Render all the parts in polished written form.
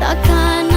Takkan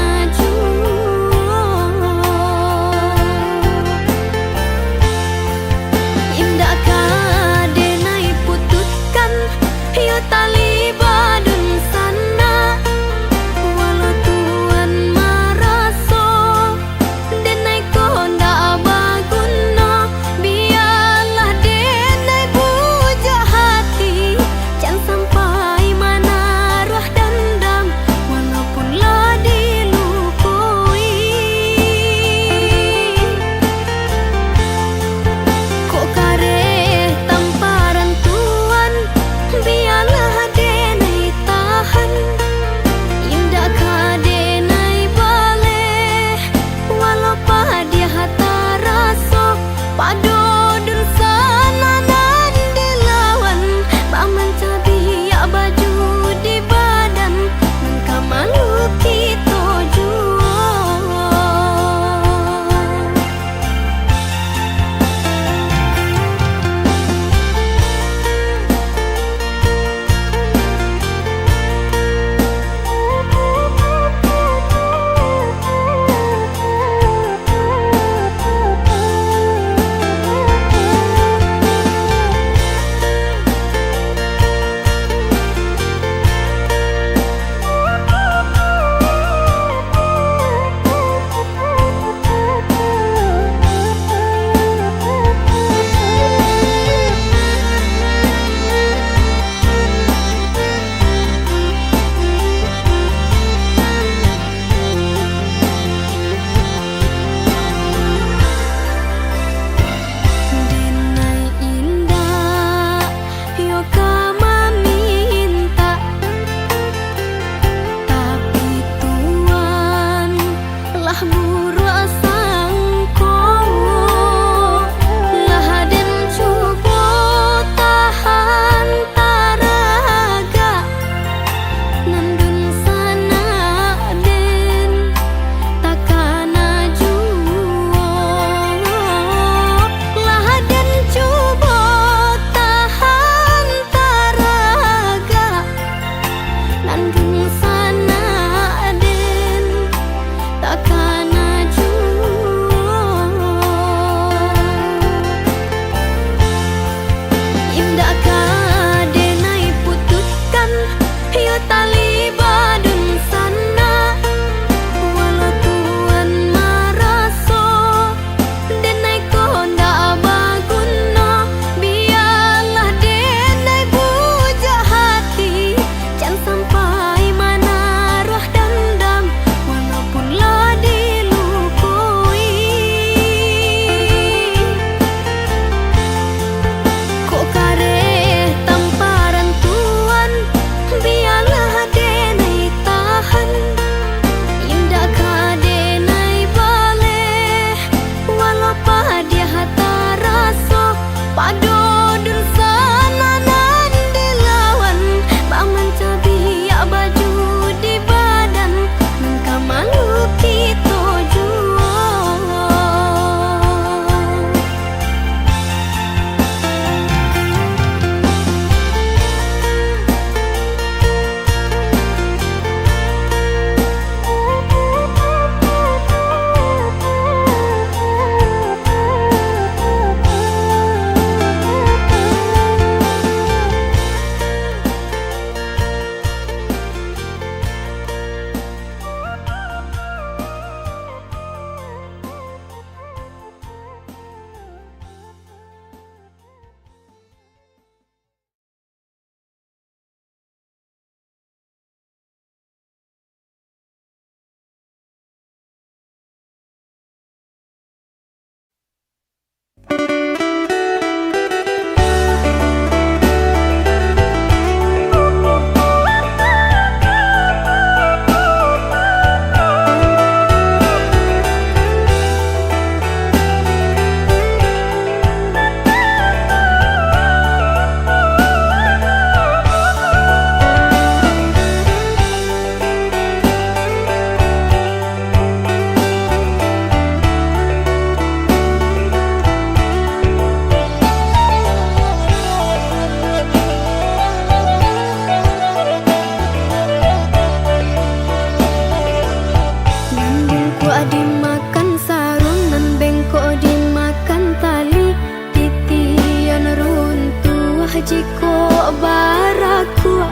dimakan sarung nan bengkok dimakan tali, titian runtuh jiko baraku.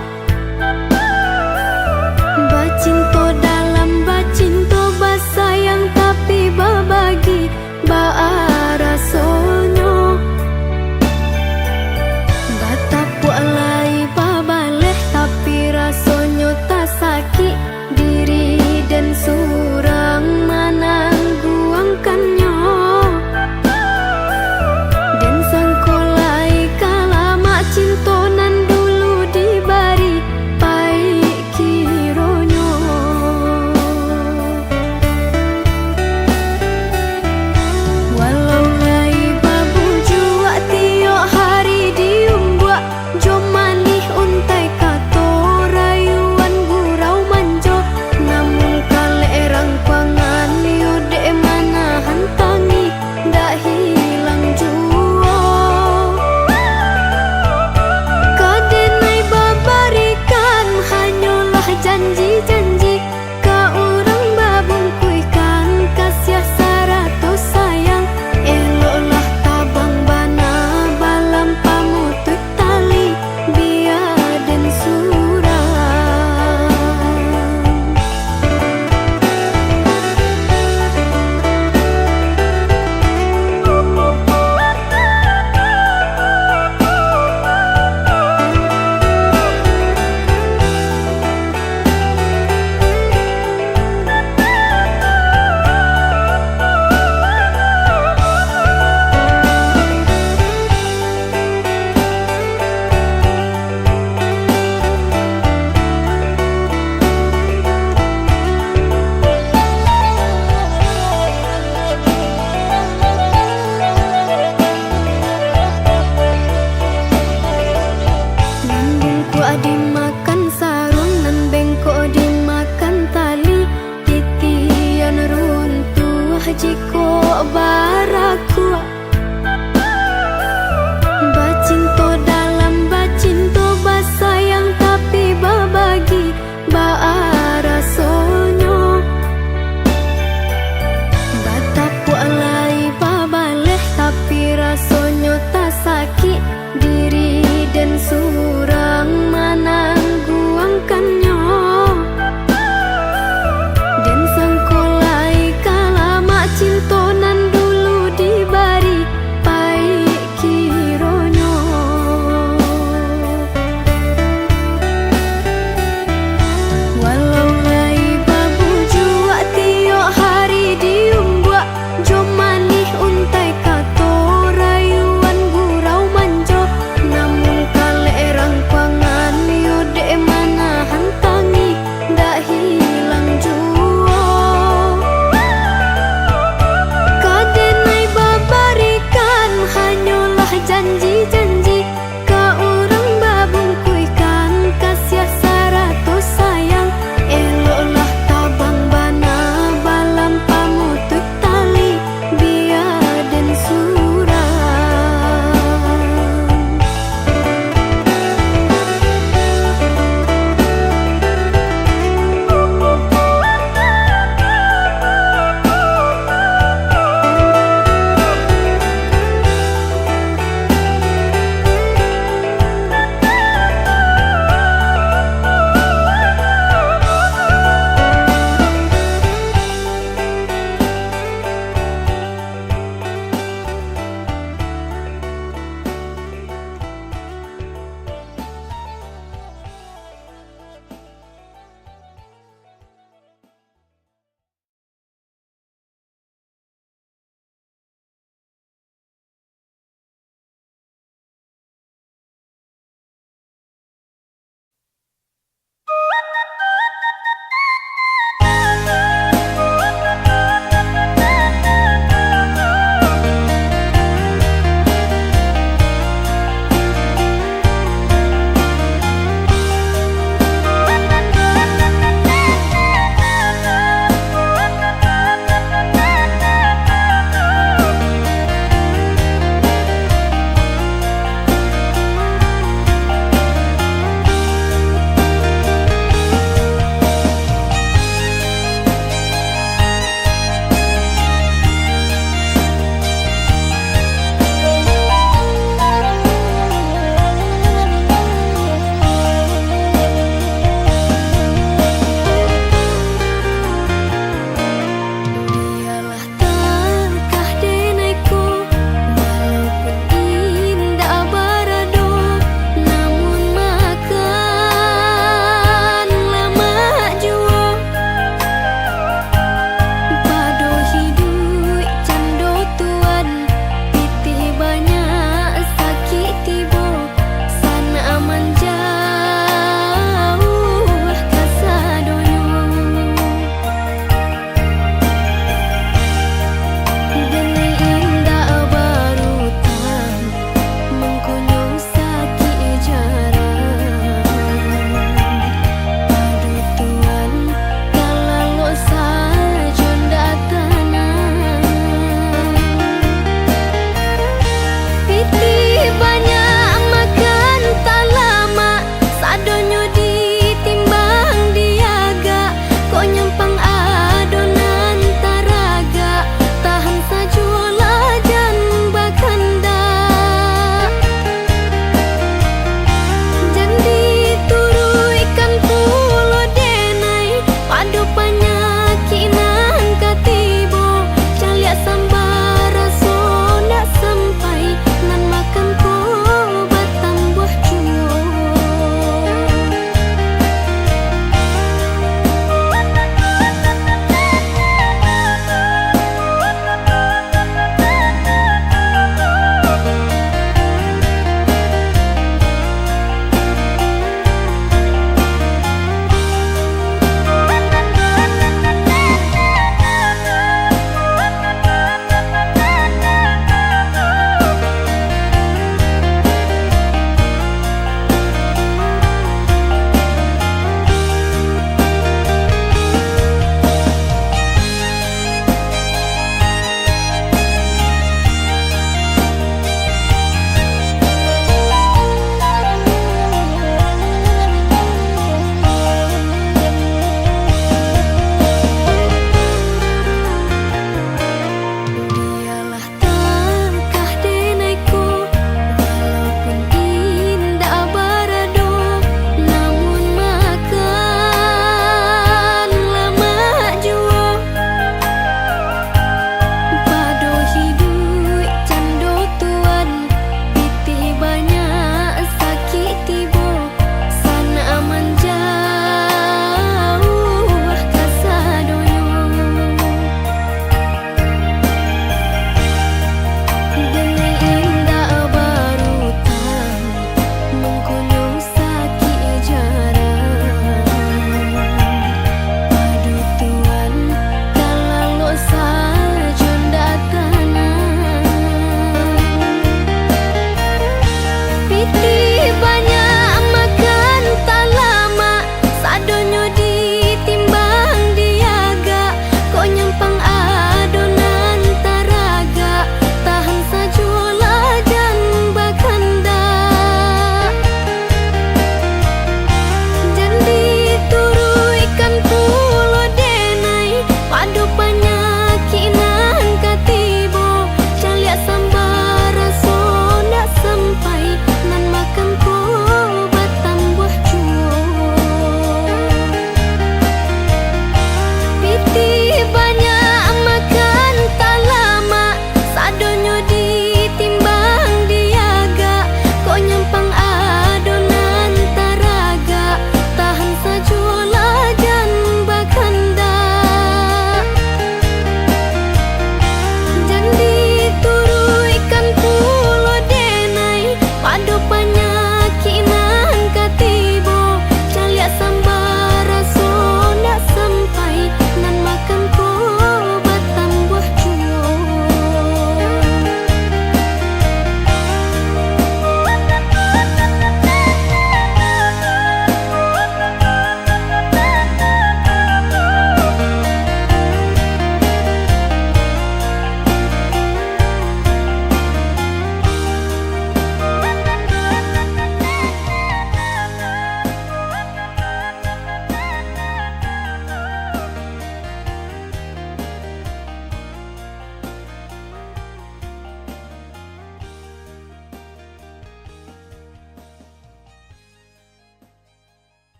Bacinto dalam bacinto basayang tapi babagi baarasonyo. Batapu alai babaleh tapi rasonyo tak sakit diri dan surang menangguangkannya. Dan sangkolai kalama cinto nan dulu dibari pai kironyo. Walau lai babu jua tiok hari diumbuak, jom manih untai kato rayuan gurau manjo. Namun kale erang pangan yude mana hantangi dak hilang jua. Kadenai babarikan hanyalah janji-janji, ka urang babungkuikan kasih saratus sayang. Eloklah tabang bana balam pamutut tali biar dan surang. Dimakan sarung nan bengkok dimakan tali, titian runtuh jiko baraku. Bacinto dalam bacinto basayang tapi babagi baarasonyo. Batapu alai babaleh tapi rasonyo tak sakit diri dan surang menangguangkannya. Dan sangkolai kalama cinto nan dulu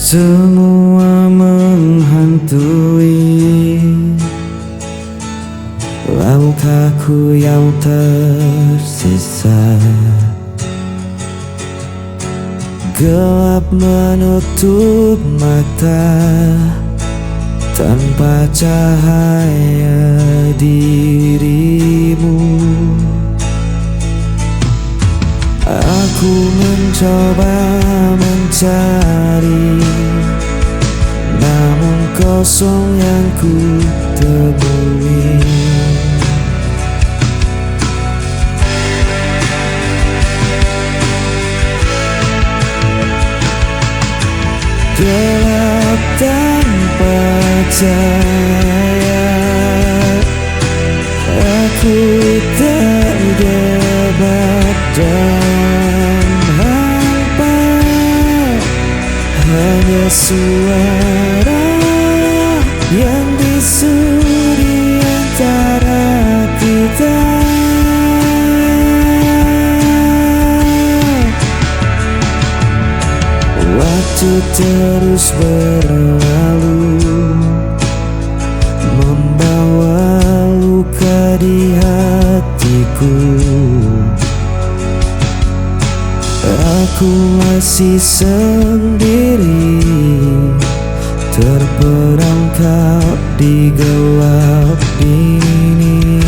Semua menghantui langkahku yang tersisa. Gelap menutup mata tanpa cahaya dirimu. Aku mencoba mencari, namun kosong yang ku temui. Gelap tanpa cahaya, aku terjebak dan hampa. Hanya suara yang bisu di antara kita. Waktu terus berlalu, membawa luka di hatiku. Aku masih sendiri, terperangkap di gelap ini.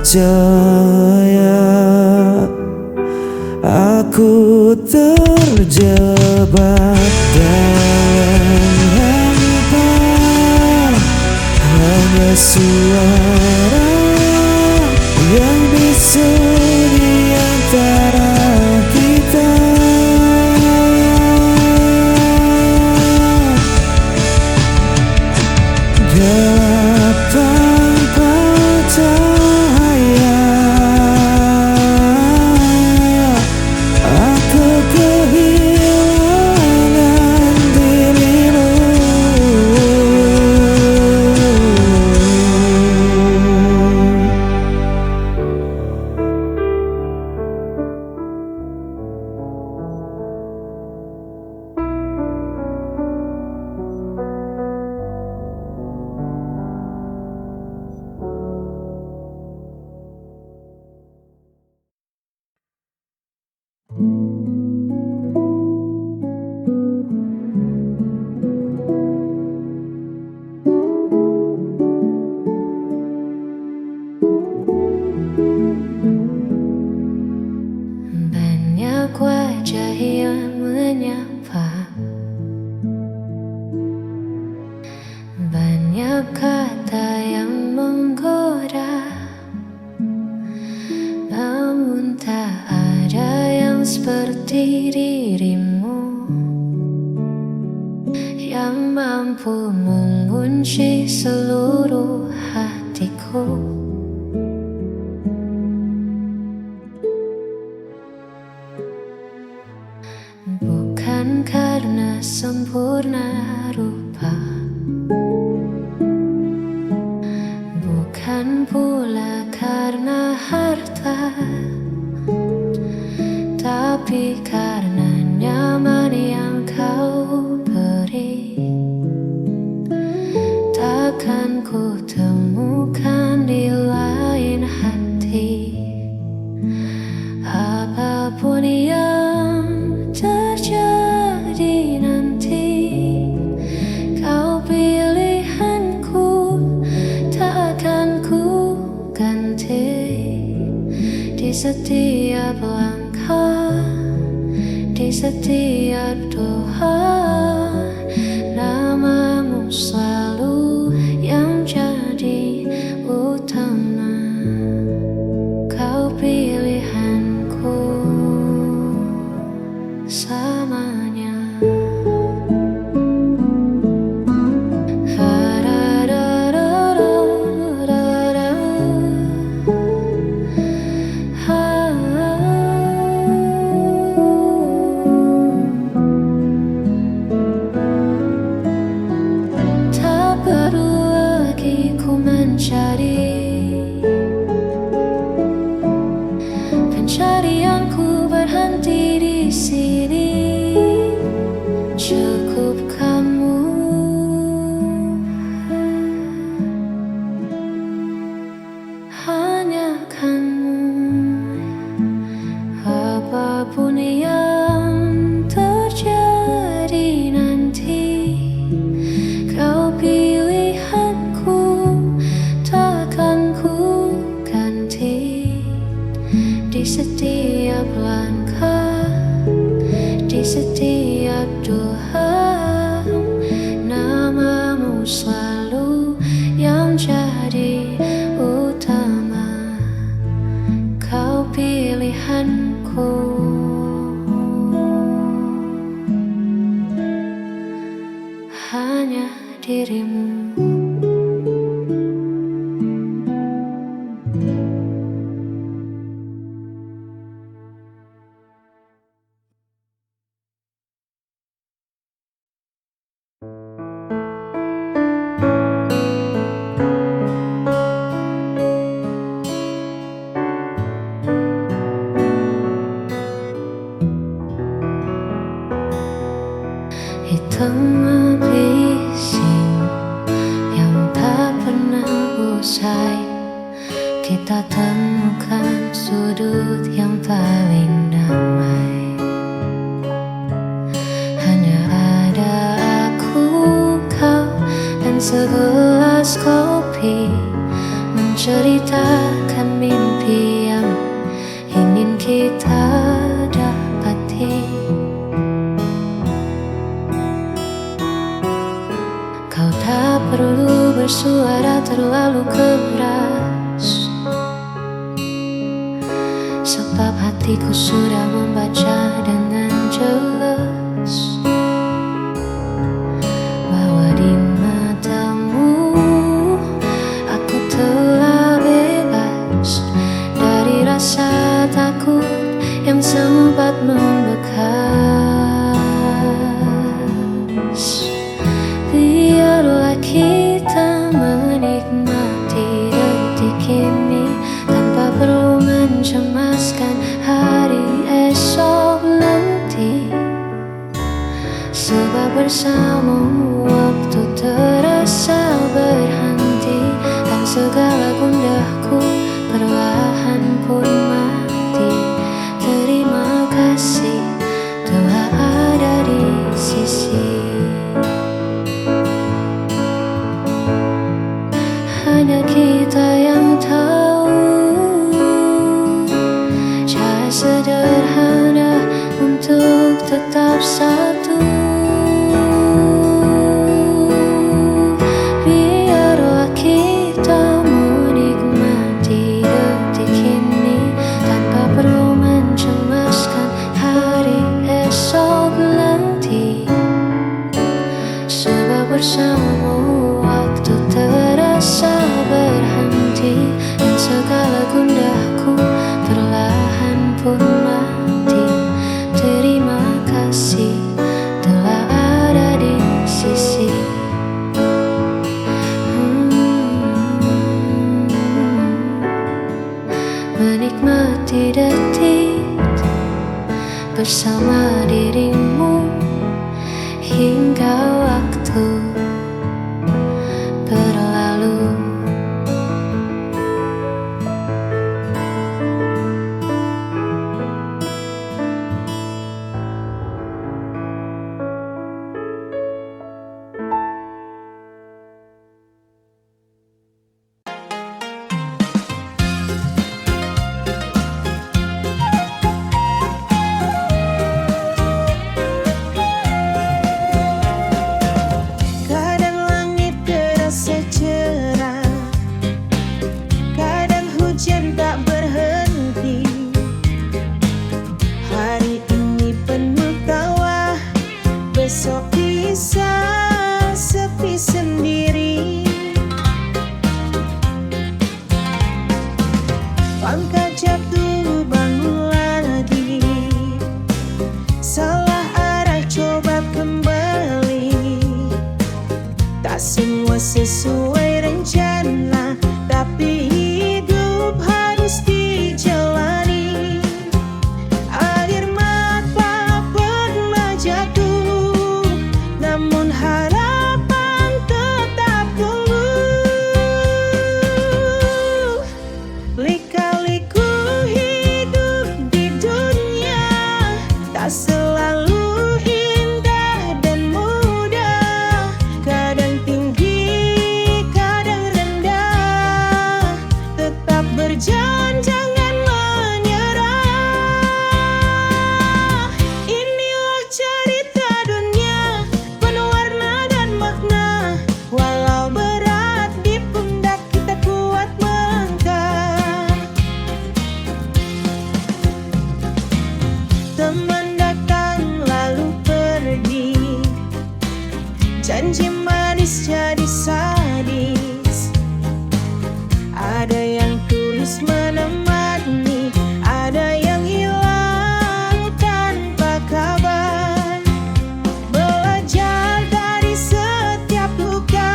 Percaya aku terjebak dalam hampa. Hanya suara yang bisu di antara kita. Gelap tanpa cahaya, aku kehilangan dirimu. Banyak wajah yang menyapa, banyak kata yang menggoda, namun tak ada yang seperti dirimu yang mampu mengunci seluruh hatiku. Bukan karena sempurna rupa, bukan pula karena harta, tapi karena nyaman yang kau beri. Takkan ku temukan di lain hati. Apapun yang terjadi nanti, kau pilihanku, tak akan ku ganti. Di setiap langkah, di setiap doa, namamu selalu yang jadi utama. Kau sini cukup kamu. Hanya kamu. Apapun yang terjadi nanti, kau pilihanku, takkan ku ganti. Di setiap langkah, di setiap doa, namamu selalu yang jadi utama. Kau pilihanku, hanya dirimu. Hitam bising yang tak pernah usai, kita temukan sudut yang paling damai. Hanya ada aku, kau, dan segelas kopi, menceritakan mimpi yang ingin kita dapati. Kau tak perlu bersuara terlalu keras, sebab hatiku sudah membaca dengan jelas bahwa di matamu aku telah bebas dari rasa takut yang sempat membekas. Biarlah kita menikmati detik ini tanpa perlu mencemaskan hari esok nanti. Sebab bersamamu waktu terasa berhenti, dan segala gundaku perlahan pun mati. Terima kasih telah ada di sisi. Hanya kita yang tahu cara sederhana untuk tetap satu. Biarlah kita menikmati detik ini tanpa perlu mencemaskan hari esok nanti. Sebab bersamamu waktu terasa berhenti, dan segala gundaku perlahan pun mati. Terima kasih telah ada di sisi. Menikmati detik bersama dirimu hingga waktu berlalu. Teman datang lalu pergi, janji manis jadi sadis. Ada yang tulus menemani, ada yang hilang tanpa kabar. Belajar dari setiap luka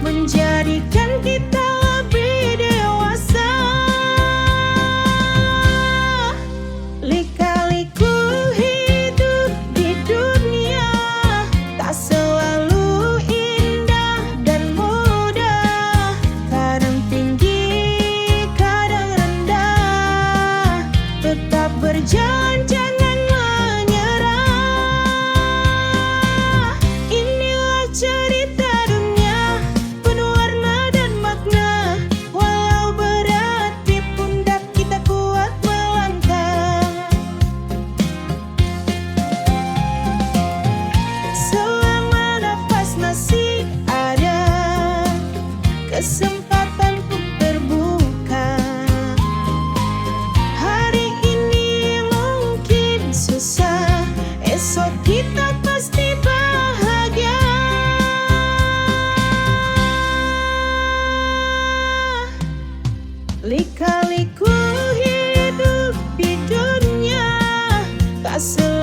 menjadikan kita lebih dewasa. Lika-liku hidup di dunia tak selalu indah dan mudah. Kadang tinggi, kadang rendah. Tetap berjalan, jangan menyerah. Inilah cerita dunia, penuh warna dan makna. Walau berat di pundak, kita kuat melangkah. Selama nafas masih ada, kesempatan untuk terbuka. Hari ini mungkin susah, esok kita pasti bahagia. Lika-liku hidup di dunia tak selalu